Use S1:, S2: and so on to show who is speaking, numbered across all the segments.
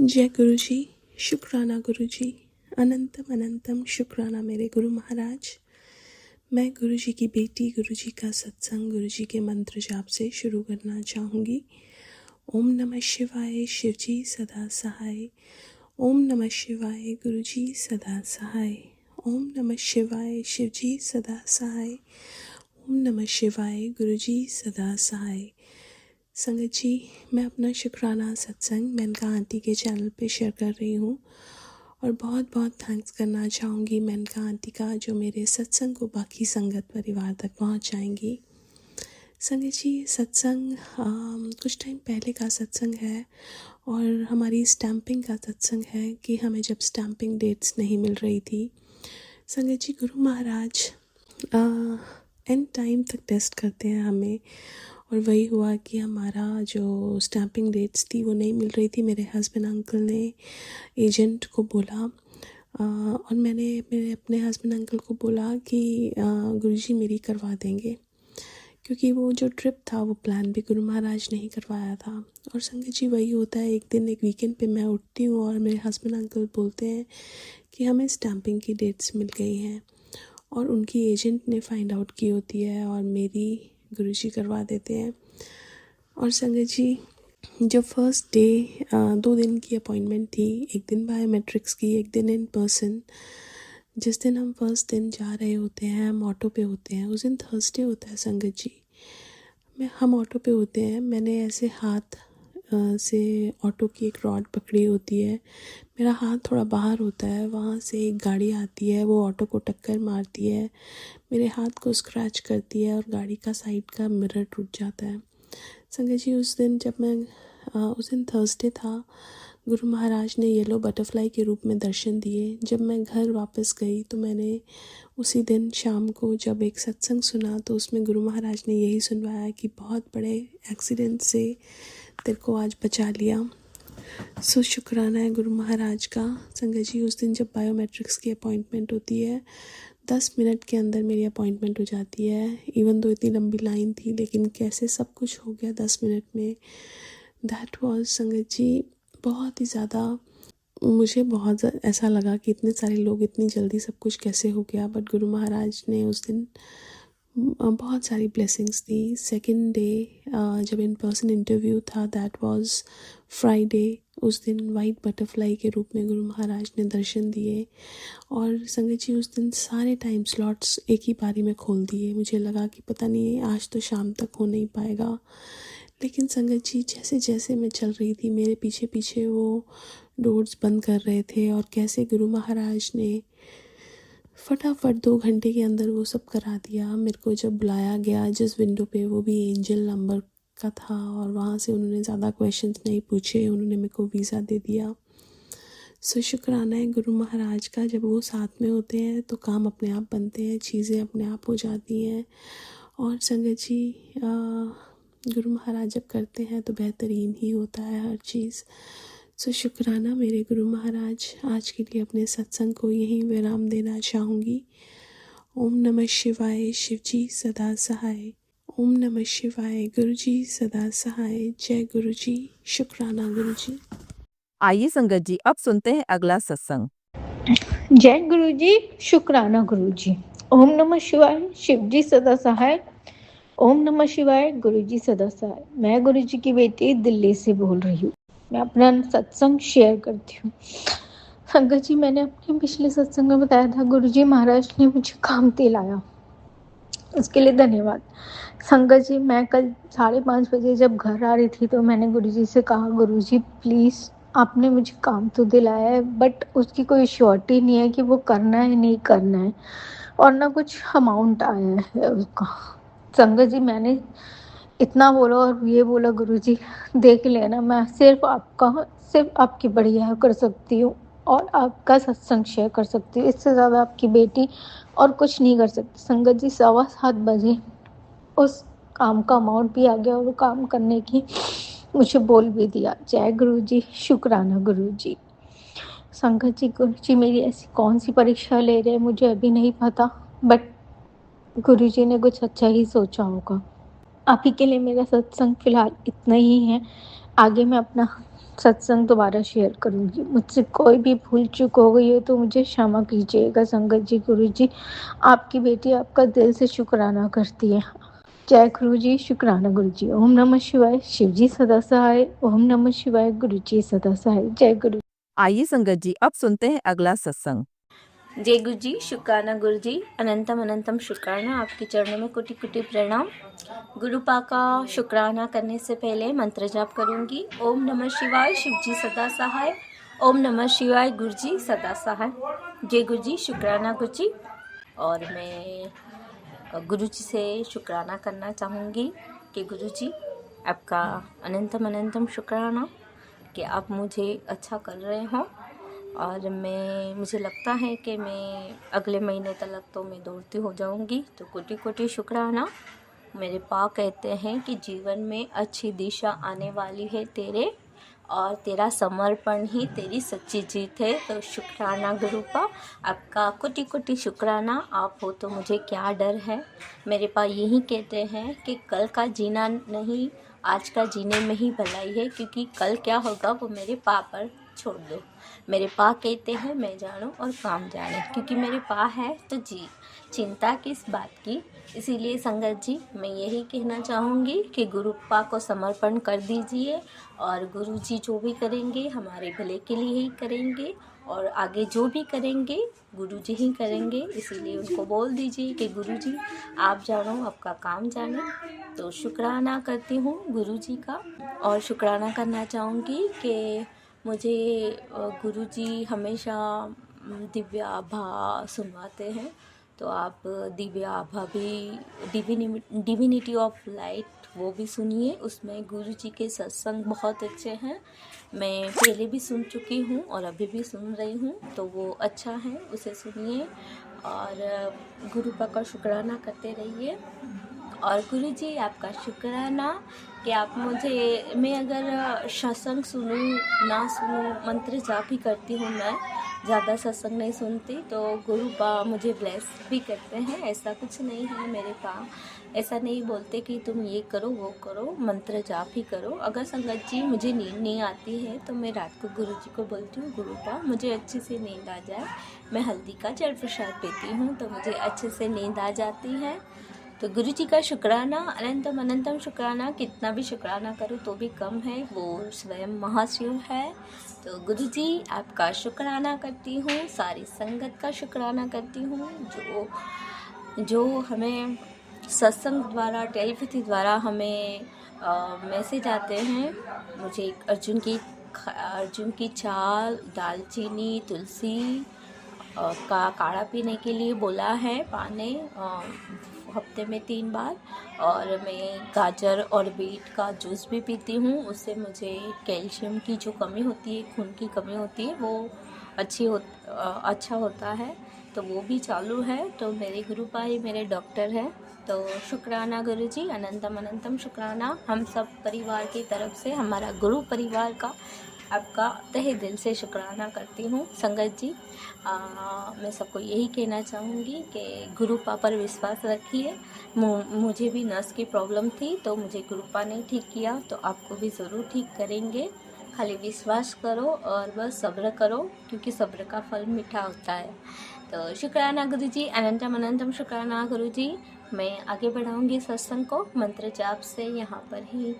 S1: जय गुरु जी, शुक्राना गुरु जी, अनंतम अनंतम शुक्राना मेरे गुरु महाराज। मैं गुरु जी की बेटी गुरु जी का सत्संग गुरु जी के मंत्र जाप से शुरू करना चाहूँगी। ओम नमः शिवाय, शिव जी सदा सहाय। ओम नमः शिवाय, गुरु जी सदा सहाय। ओम नमः शिवाय, शिव जी सदा सहाय। ओम नमः शिवाय, गुरु जी सदा सहाय। संगत जी, मैं अपना शुक्राना सत्संग मेनका आंटी के चैनल पे शेयर कर रही हूँ और बहुत बहुत थैंक्स करना चाहूँगी मेनका आंटी का, जो मेरे सत्संग को बाकी संगत परिवार तक पहुँचाएंगी। संगत जी, सत्संग कुछ टाइम पहले का सत्संग है और हमारी स्टैंपिंग का सत्संग है कि हमें जब स्टैंपिंग डेट्स नहीं मिल रही थी। संगत जी, गुरु महाराज एंड टाइम तक टेस्ट करते हैं हमें, और वही हुआ कि हमारा जो स्टैंपिंग डेट्स थी वो नहीं मिल रही थी। मेरे हस्बैंड अंकल ने एजेंट को बोला और मैंने मेरे अपने हस्बैंड अंकल को बोला कि गुरुजी मेरी करवा देंगे, क्योंकि वो जो ट्रिप था वो प्लान भी गुरु महाराज ने ही करवाया था। और संगत जी, वही होता है, एक दिन एक वीकेंड पे मैं उठती हूँ और मेरे हस्बैंड अंकल बोलते हैं कि हमें स्टैंपिंग की डेट्स मिल गई हैं, और उनकी एजेंट ने फाइंड आउट की होती है और मेरी गुरुजी करवा देते हैं। और संगत जी, जब फर्स्ट डे 2 दिन की अपॉइंटमेंट थी, एक दिन बायोमेट्रिक्स की, एक दिन इन पर्सन। जिस दिन हम फर्स्ट दिन जा रहे होते हैं, हम ऑटो पे होते हैं, उस दिन थर्सडे होता है संगत जी। हम ऑटो पे होते हैं, मैंने ऐसे हाथ से ऑटो की एक रॉड पकड़ी होती है, मेरा हाथ थोड़ा बाहर होता है, वहाँ से एक गाड़ी आती है, वो ऑटो को टक्कर मारती है, मेरे हाथ को स्क्रैच करती है और गाड़ी का साइड का मिरर टूट जाता है। संगत जी, उस दिन थर्सडे था, गुरु महाराज ने येलो बटरफ्लाई के रूप में दर्शन दिए। जब मैं घर वापस गई तो मैंने उसी दिन शाम को जब एक सत्संग सुना तो उसमें गुरु महाराज ने यही सुनवाया कि बहुत बड़े एक्सीडेंट से तेरे को आज बचा लिया। सो शुक्राना है गुरु महाराज का। संगत जी, उस दिन जब बायोमेट्रिक्स की अपॉइंटमेंट होती है, 10 मिनट के अंदर मेरी अपॉइंटमेंट हो जाती है। इवन दो इतनी लंबी लाइन थी, लेकिन कैसे सब कुछ हो गया 10 मिनट में। दैट वाज संगत जी बहुत ही ज़्यादा, मुझे बहुत ऐसा लगा कि इतने सारे लोग, इतनी जल्दी सब कुछ कैसे हो गया। बट गुरु महाराज ने उस दिन बहुत सारी ब्लेसिंग्स दी। सेकेंड डे जब इन पर्सन इंटरव्यू था, दैट वाज फ्राइडे। उस दिन वाइट बटरफ्लाई के रूप में गुरु महाराज ने दर्शन दिए। और संगत जी, उस दिन सारे टाइम स्लॉट्स एक ही बारी में खोल दिए। मुझे लगा कि पता नहीं आज तो शाम तक हो नहीं पाएगा, लेकिन संगत जी जैसे जैसे मैं चल रही थी, मेरे पीछे पीछे वो डोर्स बंद कर रहे थे, और कैसे गुरु महाराज ने फटाफट 2 घंटे के अंदर वो सब करा दिया। मेरे को जब बुलाया गया जिस विंडो पे, वो भी एंजल नंबर का था, और वहाँ से उन्होंने ज़्यादा क्वेश्चंस नहीं पूछे, उन्होंने मेरे को वीज़ा दे दिया। सो शुक्राना है गुरु महाराज का। जब वो साथ में होते हैं तो काम अपने आप बनते हैं, चीज़ें अपने आप हो जाती हैं। और संगत जी, गुरु महाराज जब करते हैं तो बेहतरीन ही होता है हर चीज़। सो शुक्राना मेरे गुरु महाराज। आज के लिए अपने सत्संग को यहीं विराम देना चाहूँगी। ओम नमः शिवाय, शिव जी सदा सहाय। ओम नमः शिवाय, गुरु जी सदा सहाय। जय गुरु जी, शुक्राना गुरु जी।
S2: आइए संगत जी, अब सुनते हैं अगला सत्संग।
S3: जय गुरु जी, शुक्राना गुरु जी। ओम नमः शिवाय, शिव जी सदा सहाय। ओम नमः शिवाय, गुरु जी सदा सहाय। मैं गुरु जी की बेटी दिल्ली से बोल रही हूँ। मैं अपना सत्संग शेयर करती हूँ। संगत जी, मैंने अपने पिछले सत्संग में बताया था, गुरु जी महाराज ने मुझे काम दिलाया, उसके लिए धन्यवाद। संगत जी, मैं कल 5:30 बजे जब घर आ रही थी तो मैंने गुरु जी से कहा, गुरु जी प्लीज़, आपने मुझे काम तो दिलाया है, बट उसकी कोई श्योरिटी नहीं है कि वो करना है नहीं करना है, और ना कुछ अमाउंट आया है उसका। संगत जी, मैंने इतना बोला और ये बोला, गुरु जी देख लेना, मैं सिर्फ आपकी बढ़िया कर सकती हूँ और आपका सत्संग शेयर कर सकती हूँ, इससे ज़्यादा आपकी बेटी और कुछ नहीं कर सकती। संगत जी, 7:15 बजे उस काम का अमाउंट भी आ गया और वो काम करने की मुझे बोल भी दिया। जय गुरु जी, शुक्राना गुरु जी। संगत जी, गुरु जी मेरी ऐसी कौन सी परीक्षा ले रहे हैं मुझे अभी नहीं पता, बट गुरु जी ने कुछ अच्छा ही सोचा होगा। अभी के लिए मेरा सत्संग फिलहाल इतना ही है। आगे मैं अपना सत्संग दोबारा शेयर करूँगी। मुझसे कोई भी भूल चूक हो गई है तो मुझे क्षमा कीजिएगा संगत जी। गुरु जी, आपकी बेटी आपका दिल से शुक्राना करती है। जय गुरु जी, शुक्राना गुरु जी। ओम नमः शिवाय, शिव जी सदा सहाय। ओम नमः शिवाय, गुरु जी सदा सहाय। जय गुरु।
S2: आइए संगत जी, अब सुनते हैं अगला सत्संग।
S4: जय गुरु जी, शुक्राना गुरु जी, अनंतम अनंतम शुक्राना। आपके चरणों में कोटि कोटि प्रणाम। गुरुपा का शुक्राना करने से पहले मंत्र जाप करूंगी। ओम नमः शिवाय, शिव जी सदा सहाय। ओम नमः शिवाय, गुरु जी सदा सहाय। जय गुरु जी, शुक्राना गुरु जी। और मैं गुरु जी से शुक्राना करना चाहूँगी कि गुरु जी आपका अनंतम अनंतम शुक्राना कि आप मुझे अच्छा कर रहे हो। और मुझे लगता है कि मैं अगले महीने तक तो मैं दौड़ती हो जाऊंगी। तो कोटि कोटि शुक्राना। मेरे पा कहते हैं कि जीवन में अच्छी दिशा आने वाली है तेरे, और तेरा समर्पण ही तेरी सच्ची जीत है। तो शुक्राना गुरुपा, आपका कोटि कोटि शुक्राना। आप हो तो मुझे क्या डर है। मेरे पा यही कहते हैं कि कल का जीना नहीं, आज का जीने में ही भलाई है, क्योंकि कल क्या होगा वो मेरे पा पर छोड़ दो। मेरे पा कहते हैं मैं जानूं और काम जाने, क्योंकि मेरे पा है तो जी चिंता किस बात की। इसीलिए संगत जी, मैं यही कहना चाहूँगी कि गुरु पा को समर्पण कर दीजिए, और गुरु जी जो भी करेंगे हमारे भले के लिए ही करेंगे, और आगे जो भी करेंगे गुरु जी ही करेंगे। इसीलिए उनको बोल दीजिए कि गुरु जी आप जानो, आपका काम जाने। तो शुक्राना करती हूँ गुरु जी का, और शुक्राना करना चाहूँगी कि मुझे गुरु जी हमेशा दिव्य आभा सुनवाते हैं। तो आप दिव्य आभा भी, डिविनिटी ऑफ लाइट, वो भी सुनिए। उसमें गुरु जी के सत्संग बहुत अच्छे हैं। मैं पहले भी सुन चुकी हूँ और अभी भी सुन रही हूँ, तो वो अच्छा है, उसे सुनिए और गुरु पा का शुक्राना करते रहिए। और गुरु जी आपका शुक्राना कि आप मुझे, मैं अगर सत्संग सुनूं ना सुनूं, मंत्र जाप भी करती हूँ, मैं ज़्यादा सत्संग नहीं सुनती, तो गुरु पा मुझे ब्लेस भी करते हैं। ऐसा कुछ नहीं है, मेरे पा ऐसा नहीं बोलते कि तुम ये करो वो करो, मंत्र जाप ही करो। अगर संगत जी मुझे नींद नहीं आती है तो मैं रात को गुरु जी को बोलती हूँ, गुरु पा मुझे अच्छे से नींद आ जाए। मैं हल्दी का जल प्रसाद पीती हूँ तो मुझे अच्छे से नींद आ जाती है। तो गुरु जी का शुक्राना, अनंतम अनंतम शुक्राना। कितना भी शुक्राना करूँ तो भी कम है, वो स्वयं महाशिव है। तो गुरु जी आपका शुक्राना करती हूँ, सारी संगत का शुक्राना करती हूँ जो हमें सत्संग द्वारा, टेलीपैथी द्वारा हमें मैसेज आते हैं। मुझे अर्जुन की छाल, दालचीनी, तुलसी का काढ़ा पीने के लिए बोला है, पाने हफ्ते में 3 बार। और मैं गाजर और बीट का जूस भी पीती हूँ। उससे मुझे कैल्शियम की जो कमी होती है, खून की कमी होती है, वो अच्छा होता है, तो वो भी चालू है। तो मेरे गुरु भाई मेरे डॉक्टर हैं। तो शुक्राना गुरु जी, अनंतम अनंतम शुक्राना। हम सब परिवार की तरफ से, हमारा गुरु परिवार का आपका तहे दिल से शुक्राना करती हूँ। संगत जी, मैं सबको यही कहना चाहूँगी कि गुरु पा पर विश्वास रखिए। मुझे भी नस की प्रॉब्लम थी, तो मुझे गुरु पा ने ठीक किया, तो आपको भी ज़रूर ठीक करेंगे। खाली विश्वास करो और बस सब्र करो, क्योंकि सब्र का फल मीठा होता है। तो शुक्राना गुरु जी, अनंतम अनंतम शुक्राना गुरु जी। मैं आगे बढ़ाऊँगी सत्संग को मंत्र जाप से, यहाँ पर ही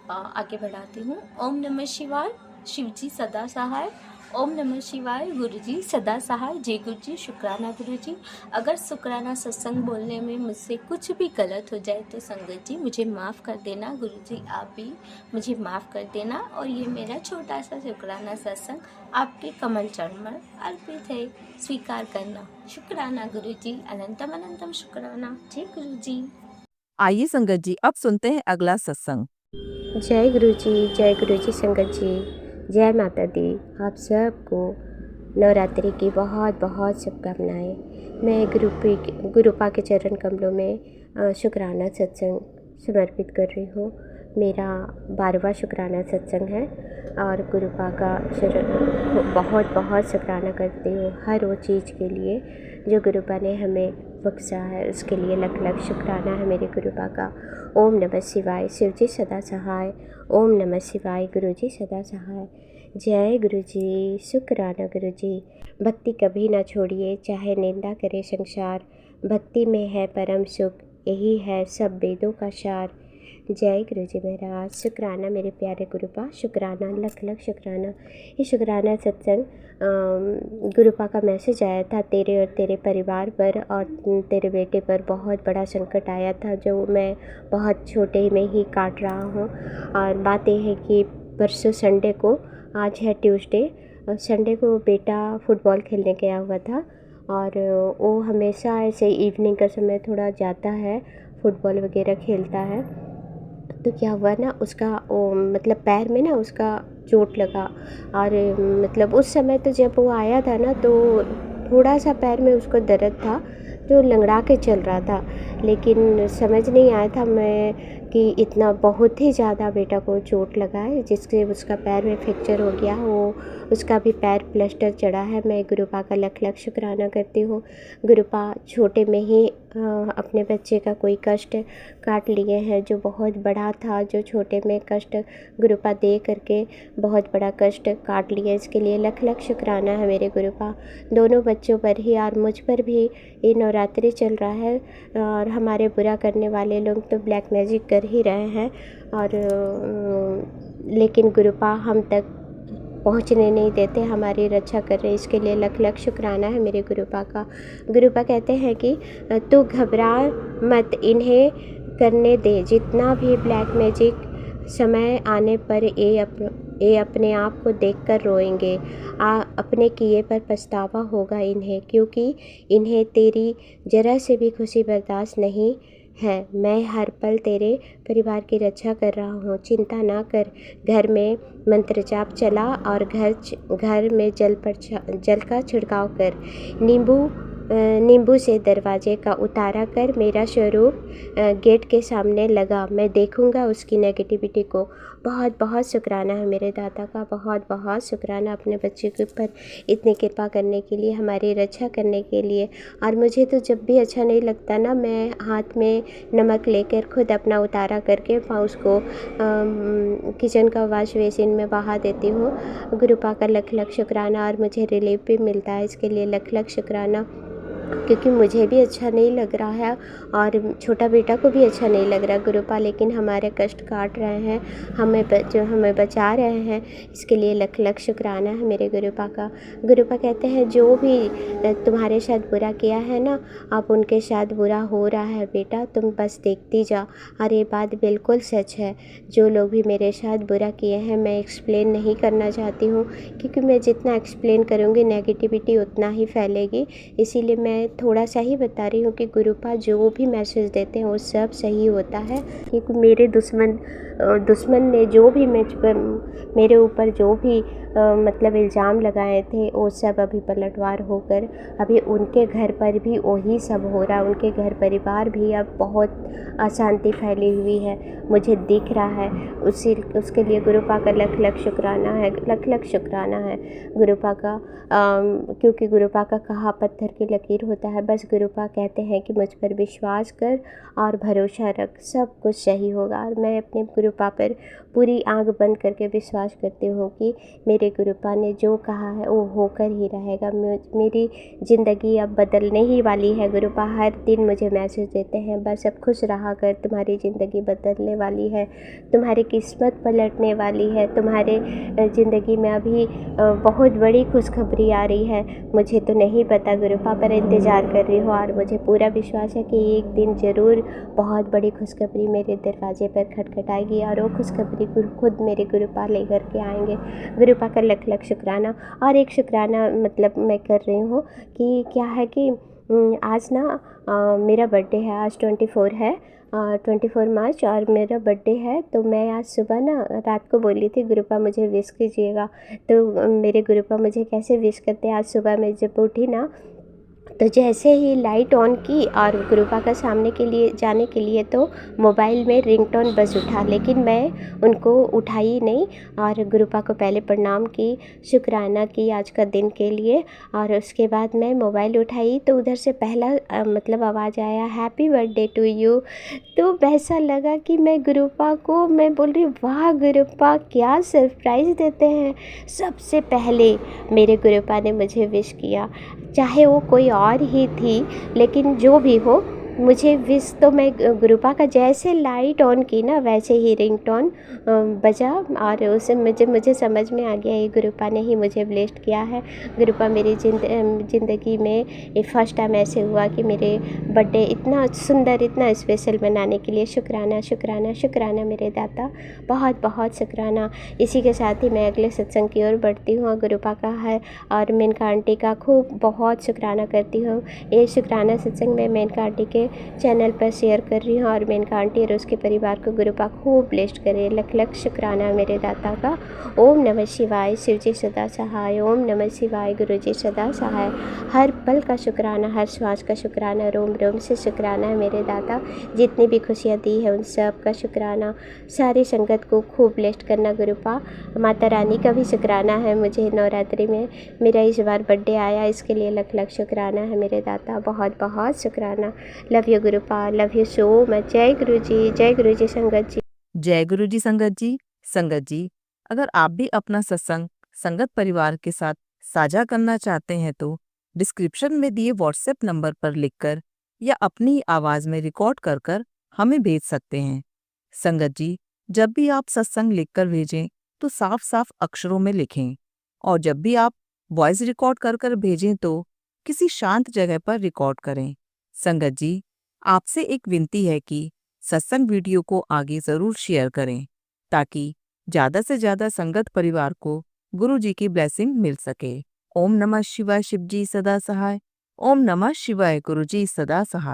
S4: आगे बढ़ाती हूँ। ओम नमः शिवाय, शिव जी सदा सहाय। ओम नमः शिवाय, गुरु जी सदा सहाय। जय गुरु जी, शुक्राना गुरु जी। अगर शुक्राना सत्संग बोलने में मुझसे कुछ भी गलत हो जाए तो संगत जी मुझे माफ़ कर देना। गुरु जी आप भी मुझे माफ़ कर देना। और ये मेरा छोटा सा शुक्राना सत्संग आपके कमल चरण में अर्पित है, स्वीकार करना। शुक्राना गुरु जी, अनंतम अनंतम शुक्राना। जय गुरु जी।
S2: आइए संगत जी, अब सुनते हैं अगला सत्संग।
S5: जय गुरु जी संगत जी, जय माता दी। आप सबको नवरात्रि की बहुत बहुत शुभकामनाएं। मैं गुरुपा के चरण कमलों में शुक्राना सत्संग समर्पित कर रही हूँ। मेरा 12वां शुक्राना सत्संग है और गुरुपा का बहुत बहुत शुक्राना करती हूँ हर वो चीज़ के लिए जो गुरुपा ने हमें बख्शा है, उसके लिए लख लख शुक्राना है मेरे गुरुपा का। ओम नमः शिवाय, शिव जी सदा सहाय। ओम नमः शिवाय, गुरु जी सदा सहाय। जय गुरु जी, शुक्राना गुरु जी। भक्ति कभी ना छोड़िए, चाहे निंदा करे संसार। भक्ति में है परम सुख, यही है सब वेदों का सार। जय गुरु जी महाराज। शुक्राना मेरे प्यारे गुरुपा, शुक्राना, लख लख शुक्राना। ये शुक्राना सत्संग गुरुपा का मैसेज आया था तेरे और तेरे परिवार पर और तेरे बेटे पर बहुत बड़ा संकट आया था, जो मैं बहुत छोटे में ही काट रहा हूँ। और बात यह है कि परसों संडे को, आज है ट्यूसडे, संडे को बेटा फुटबॉल खेलने गया हुआ था और वो हमेशा ऐसे इवनिंग का समय थोड़ा जाता है, फुटबॉल वगैरह खेलता है। तो क्या हुआ ना, उसका मतलब पैर में ना उसका चोट लगा। और मतलब उस समय तो जब वो आया था ना, तो थोड़ा सा पैर में उसको दर्द था, जो लंगड़ा के चल रहा था। लेकिन समझ नहीं आया था मैं कि इतना बहुत ही ज़्यादा बेटा को चोट लगा है, जिससे उसका पैर में फ्रैक्चर हो गया। वो उसका भी पैर प्लास्टर चढ़ा है। मैं गुरुपा का लख लख शुक्राना करती हूँ। गुरुपा छोटे में ही अपने बच्चे का कोई कष्ट काट लिए हैं, जो बहुत बड़ा था, जो छोटे में कष्ट गुरुपा दे करके बहुत बड़ा कष्ट काट लिया। इसके लिए लख लख शुक्राना है मेरे गुरुपा। दोनों बच्चों पर ही और मुझ पर भी ये नवरात्रि चल रहा है और हमारे बुरा करने वाले लोग तो ब्लैक मैजिक कर ही रहे हैं, और लेकिन गुरुपा हम तक पहुंचने नहीं देते, हमारी रक्षा कर रहे। इसके लिए लख लख शुक्राना है मेरे गुरुपा का। गुरुपा कहते हैं कि तू घबरा मत, इन्हें करने दे जितना भी ब्लैक मैजिक, समय आने पर ये अपने आप को देखकर रोएंगे। अपने किए पर पछतावा होगा इन्हें, क्योंकि इन्हें तेरी ज़रा से भी खुशी बर्दाश्त नहीं है। मैं हर पल तेरे परिवार की रक्षा कर रहा हूँ, चिंता ना कर। घर में मंत्र जाप चला और घर में जल का छिड़काव कर। नींबू से दरवाजे का उतारा कर मेरा स्वरूप गेट के सामने लगा। मैं देखूंगा उसकी नेगेटिविटी को। बहुत बहुत शुक्राना है मेरे दादा का, बहुत बहुत शुक्राना अपने बच्चे के ऊपर इतनी कृपा करने के लिए, हमारी रक्षा करने के लिए। और मुझे तो जब भी अच्छा नहीं लगता ना, मैं हाथ में नमक लेकर खुद अपना उतारा करके उसको किचन का वॉश बेसिन में बहा देती हूँ। गुरुपा का लख लख शुक्राना, और मुझे रिलीफ भी मिलता है। इसके लिए लख लख शुक्राना, क्योंकि मुझे भी अच्छा नहीं लग रहा है और छोटा बेटा को भी अच्छा नहीं लग रहा गुरुपा, लेकिन हमारे कष्ट काट रहे हैं, हमें बचा रहे हैं। इसके लिए लख लख शुक्राना है मेरे गुरुपा का। गुरुपा कहते हैं जो भी तुम्हारे साथ बुरा किया है ना, अब उनके साथ बुरा हो रहा है बेटा, तुम बस देखती जा। और ये बात बिल्कुल सच है। जो लोग भी मेरे साथ बुरा किए हैं, मैं एक्सप्लेन नहीं करना चाहती हूँ, क्योंकि मैं जितना एक्सप्लेन करूँगी नेगेटिविटी उतना ही फैलेगी। इसीलिए मैं थोड़ा सा ही बता रही हूँ कि गुरुपा जो भी मैसेज देते हैं वो सब सही होता है। क्योंकि मेरे दुश्मन ने जो भी मेरे ऊपर जो भी मतलब इल्ज़ाम लगाए थे, वो सब अभी पलटवार होकर अभी उनके घर पर भी वही सब हो रहा है। उनके घर परिवार भी अब बहुत अशांति फैली हुई है, मुझे दिख रहा है। उसके लिए गुरुपा का लख लख शुक्राना है, लख लख शुक्राना है गुरुपा का। क्योंकि गुरुपा का कहा पत्थर की लकीर होता है। बस गुरुपा कहते हैं कि मुझ पर विश्वास कर और भरोसा रख, सब कुछ सही होगा। और मैं अपने गुरुपा पर पूरी आंख बंद करके विश्वास करती हूँ कि मेरे गुरुपा ने जो कहा है वो होकर ही रहेगा। मेरी ज़िंदगी अब बदलने ही वाली है। गुरुपा हर दिन मुझे मैसेज देते हैं, बस अब खुश रहा कर, तुम्हारी ज़िंदगी बदलने वाली है, तुम्हारी किस्मत पलटने वाली है, तुम्हारे ज़िंदगी में अभी बहुत बड़ी खुशखबरी आ रही है। मुझे तो नहीं पता गुरुपा, पर इंतज़ार कर रही हूँ और मुझे पूरा विश्वास है कि एक दिन ज़रूर बहुत बड़ी खुशखबरी मेरे दरवाजे पर खटखटाएगी और वो खुशखबरी खुद मेरे गुरुपा लेकर के आएंगे। गुरुपा का लख लख शुक्राना। और एक शुक्राना मतलब मैं कर रही हूँ कि क्या है कि आज ना मेरा बर्थडे है, आज 24 है, 24 मार्च, और मेरा बर्थडे है। तो मैं आज सुबह ना रात को बोली थी गुरुपा मुझे विश कीजिएगा। तो मेरे गुरुपा मुझे कैसे विश करते हैं, आज सुबह मैं जब उठी ना तो जैसे ही लाइट ऑन की और गुरुपा का सामने के लिए जाने के लिए तो मोबाइल में रिंगटोन बज उठा, लेकिन मैं उनको उठाई नहीं और गुरुपा को पहले प्रणाम की, शुक्राना की आज का दिन के लिए। और उसके बाद मैं मोबाइल उठाई तो उधर से पहला मतलब आवाज़ आया हैप्पी बर्थडे टू यू। तो वैसा लगा कि मैं गुरुपा को मैं बोल रही वाह गुरुपा क्या सरप्राइज़ देते हैं। सबसे पहले मेरे गुरुपा ने मुझे विश किया, चाहे वो कोई और ही थी, लेकिन जो भी हो मुझे विश तो मैं गुरुपा का जैसे लाइट ऑन की ना वैसे ही रिंगटोन बजा और उसे मुझे समझ में आ गया ये गुरुपा ने ही मुझे ब्लेस्ड किया है। गुरुपा मेरी ज़िंदगी में ये फर्स्ट टाइम ऐसे हुआ कि मेरे बर्थडे इतना सुंदर इतना स्पेशल मनाने के लिए शुक्राना शुक्राना शुक्राना मेरे दाता, बहुत बहुत शुक्राना। इसी के साथ ही मैं अगले सत्संग की ओर बढ़ती हूँ और गुरुपा का है और मेनका आंटी का खूब बहुत शुक्राना करती हूँ। ये शुक्राना सत्संग मैं मेनका आंटी के चैनल पर शेयर कर रही हूँ और मेनका आंटी और उसके परिवार को गुरुपा खूब ब्लेस्ड करे। लख लख शुक्राना मेरे दाता का। ओम नमः शिवाय, शिव जी सदा सहाय। ओम नमः शिवाय, गुरु जी सदा सहाय। हर पल का शुक्राना, हर श्वास का शुक्राना, रोम रोम से शुक्राना है मेरे दाता। जितनी भी खुशियाँ दी है उन सब का शुक्राना। सारी संगत को खूब ब्लेस्ड करना गुरुपा। माता रानी का भी शुक्राना है मुझे नवरात्रि में मेरा इस बार बर्थडे आया, इसके लिए लख लख शुक्राना है मेरे दाता, बहुत बहुत शुक्राना। Love you गुरुपा, love you so much. जय गुरु जी, जय गुरु जी संगत जी।
S2: जय गुरु जी संगत जी। संगत जी, अगर आप भी अपना सत्संग संगत परिवार के साथ साझा करना चाहते हैं तो डिस्क्रिप्शन में दिए व्हाट्सएप नंबर पर लिखकर या अपनी आवाज़ में रिकॉर्ड कर कर हमें भेज सकते हैं। संगत जी, जब भी आप सत्संग लिखकर भेजें तो साफ साफ अक्षरों में लिखें और जब भी आप वॉइस रिकॉर्ड कर कर भेजें तो किसी शांत जगह पर रिकॉर्ड करें। संगत जी, आपसे एक विनती है कि सत्संग वीडियो को आगे ज़रूर शेयर करें ताकि ज़्यादा से ज़्यादा संगत परिवार को गुरु जी की ब्लेसिंग मिल सके। ओम नमः शिवाय, शिव जी सदा सहाय। ओम नमः शिवाय, गुरु जी सदा सहाय।